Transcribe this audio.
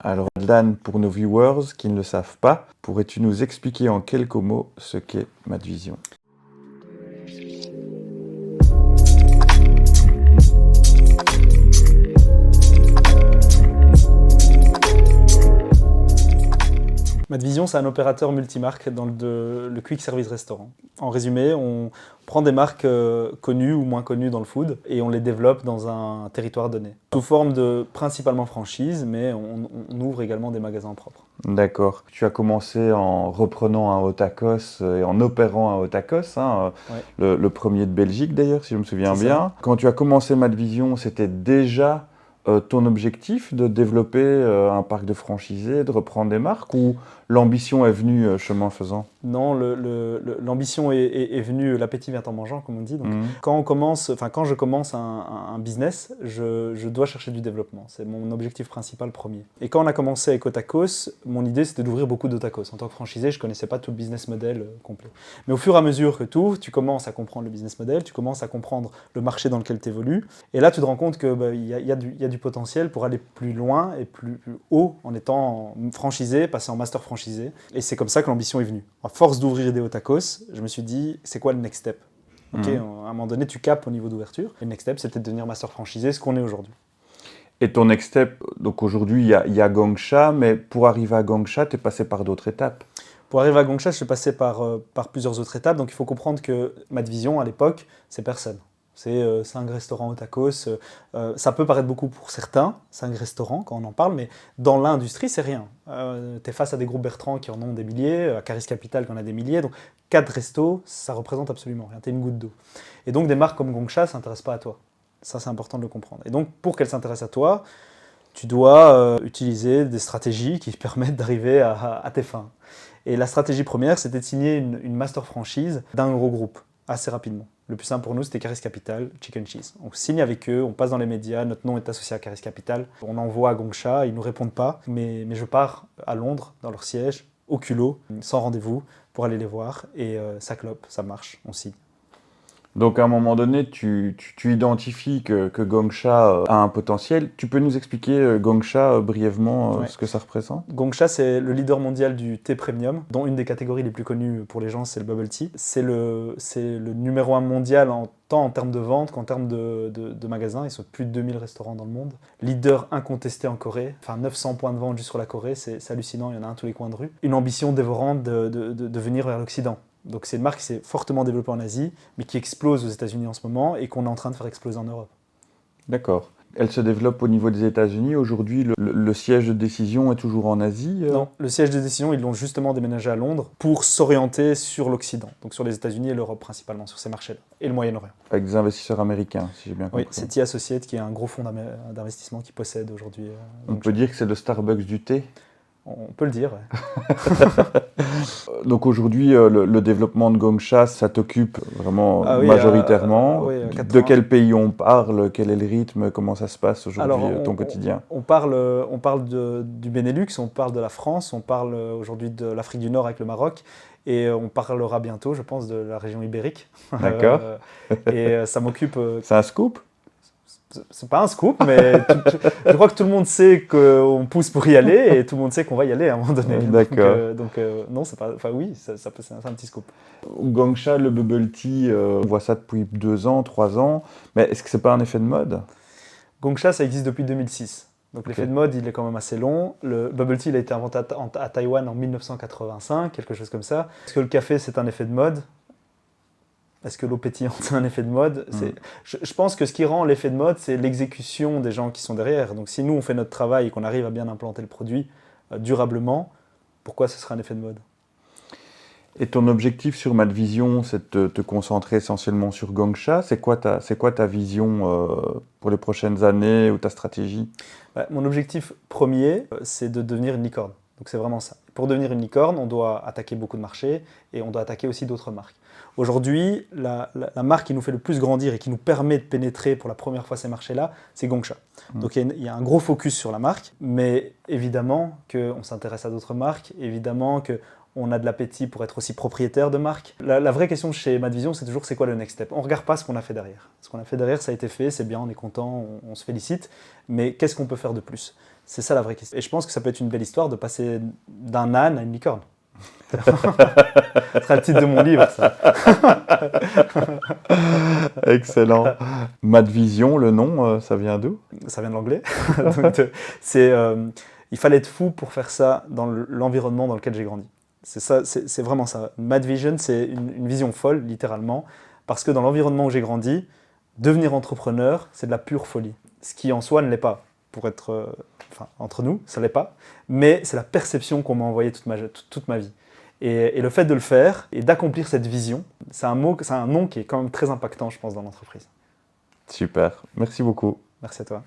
Alors, Dan, pour nos viewers qui ne le savent pas, pourrais-tu nous expliquer en quelques mots ce qu'est Madvision? Madvision, c'est un opérateur multimarque dans le quick service restaurant. En résumé, on prend des marques connues ou moins connues dans le food et on les développe dans un territoire donné. Sous forme de principalement franchise, mais on ouvre également des magasins propres. D'accord. Tu as commencé en reprenant un Otakos et en opérant un Otakos, hein, Ouais. le premier de Belgique d'ailleurs, si je me souviens C'est bien. ça. Quand tu as commencé Madvision, c'était déjà ton objectif de développer un parc de franchisés, de reprendre des marques, ou l'ambition est venue chemin faisant? Non, l'ambition est venue, l'appétit vient en mangeant, comme on dit. Donc, quand je commence un business, je dois chercher du développement. C'est mon objectif principal premier. Et quand on a commencé avec Otakos, mon idée c'était d'ouvrir beaucoup d'Otakos. En tant que franchisé, je ne connaissais pas tout le business model complet. Mais au fur et à mesure que tu commences à comprendre le business model, tu commences à comprendre le marché dans lequel tu évolues. Et là, tu te rends compte qu'il y a du potentiel pour aller plus loin et plus haut en étant franchisé, passer en master franchisé. Et c'est comme ça que l'ambition est venue. À force d'ouvrir des Otakos, je me suis dit, c'est quoi le next step? À un moment donné, tu capes au niveau d'ouverture. Et le next step, c'était de devenir master franchisé, ce qu'on est aujourd'hui. Et ton next step, donc aujourd'hui, il y a Gongsha, mais pour arriver à Gongsha, tu es passé par d'autres étapes. Pour arriver à Gongsha, je suis passé par plusieurs autres étapes. Donc il faut comprendre que Madvision, à l'époque, c'est personne. C'est 5 restaurants au tacos. Ça peut paraître beaucoup pour certains, 5 restaurants quand on en parle, mais dans l'industrie, c'est rien. Tu es face à des groupes Bertrand qui en ont des milliers, à Caris Capital qui en a des milliers. Donc 4 restos, ça représente absolument rien. Tu es une goutte d'eau. Et donc des marques comme Gongsha ne s'intéressent pas à toi. Ça, c'est important de le comprendre. Et donc pour qu'elles s'intéressent à toi, tu dois utiliser des stratégies qui permettent d'arriver à tes fins. Et la stratégie première, c'était de signer une master franchise d'un gros groupe, assez rapidement. Le plus simple pour nous, c'était Caris Capital, Chicken Cheese. On signe avec eux, on passe dans les médias, notre nom est associé à Caris Capital. On envoie à Gongsha, ils ne nous répondent pas, mais je pars à Londres, dans leur siège, au culot, sans rendez-vous, pour aller les voir. Et ça clope, ça marche, on signe. Donc à un moment donné, tu identifies que Gongsha a un potentiel. Tu peux nous expliquer Gongsha brièvement ce que ça représente? Gongsha, c'est le leader mondial du thé premium, dont une des catégories les plus connues pour les gens, c'est le bubble tea. C'est le numéro 1 mondial tant en termes de vente qu'en termes de magasins. Ils sont plus de 2000 restaurants dans le monde. Leader incontesté en Corée, enfin 900 points de vente juste sur la Corée, c'est hallucinant, il y en a un tous les coins de rue. Une ambition dévorante de venir vers l'Occident. Donc c'est une marque qui s'est fortement développée en Asie, mais qui explose aux États-Unis en ce moment et qu'on est en train de faire exploser en Europe. D'accord. Elle se développe au niveau des États-Unis. Aujourd'hui, le siège de décision est toujours en Asie? Non, le siège de décision, ils l'ont justement déménagé à Londres pour s'orienter sur l'Occident, donc sur les États-Unis et l'Europe principalement, sur ces marchés-là, et le Moyen-Orient. Avec des investisseurs américains, si j'ai bien compris. Oui, c'est T-Associates qui est un gros fonds d'investissement qui possède aujourd'hui. On peut dire que c'est le Starbucks du thé? On peut le dire, ouais. Donc aujourd'hui, le développement de Gongsha, ça t'occupe vraiment majoritairement. Oui, de quel pays on parle? Quel est le rythme? Comment ça se passe aujourd'hui, ton quotidien? On parle du Benelux, on parle de la France, on parle aujourd'hui de l'Afrique du Nord avec le Maroc, et on parlera bientôt, je pense, de la région ibérique. D'accord. Et ça m'occupe... C'est un scoop? C'est pas un scoop, mais je crois que tout le monde sait qu'on pousse pour y aller et tout le monde sait qu'on va y aller à un moment donné. D'accord. Donc non, c'est pas. Enfin oui, c'est un petit scoop. Gongsha, le bubble tea, on voit ça depuis 2 ans, 3 ans. Mais est-ce que c'est pas un effet de mode? Gongsha, ça existe depuis 2006. Donc l'effet de mode, il est quand même assez long. Le bubble tea, il a été inventé à Taïwan en 1985, quelque chose comme ça. Est-ce que le café, c'est un effet de mode? Est-ce que l'eau pétillante, c'est un effet de mode? Je pense que ce qui rend l'effet de mode, c'est l'exécution des gens qui sont derrière. Donc si nous, on fait notre travail et qu'on arrive à bien implanter le produit durablement, pourquoi ce serait un effet de mode? Et ton objectif sur Madvision, c'est de te concentrer essentiellement sur Gongsha. C'est quoi ta vision pour les prochaines années ou ta stratégie? Mon objectif premier, c'est de devenir une licorne. Donc c'est vraiment ça. Pour devenir une licorne, on doit attaquer beaucoup de marchés et on doit attaquer aussi d'autres marques. Aujourd'hui, la marque qui nous fait le plus grandir et qui nous permet de pénétrer pour la première fois ces marchés-là, c'est Gongsha. Donc il y a un gros focus sur la marque, mais évidemment qu'on s'intéresse à d'autres marques, évidemment qu'on a de l'appétit pour être aussi propriétaire de marques. La vraie question chez Madvision, c'est toujours c'est quoi le next step? On ne regarde pas ce qu'on a fait derrière. Ce qu'on a fait derrière, ça a été fait, c'est bien, on est content, on se félicite, mais qu'est-ce qu'on peut faire de plus? C'est ça la vraie question. Et je pense que ça peut être une belle histoire de passer d'un âne à une licorne. Ce sera le titre de mon livre, ça. Excellent. Madvision, le nom, ça vient d'où? Ça vient de l'anglais. Donc, il fallait être fou pour faire ça dans l'environnement dans lequel j'ai grandi. C'est ça, c'est vraiment ça. Mad Vision, c'est une vision folle, littéralement, parce que dans l'environnement où j'ai grandi, devenir entrepreneur, c'est de la pure folie. Ce qui en soi ne l'est pas, pour être entre nous, ça ne l'est pas, mais c'est la perception qu'on m'a envoyée toute ma vie. Et le fait de le faire et d'accomplir cette vision, c'est un nom qui est quand même très impactant, je pense, dans l'entreprise. Super, merci beaucoup. Merci à toi.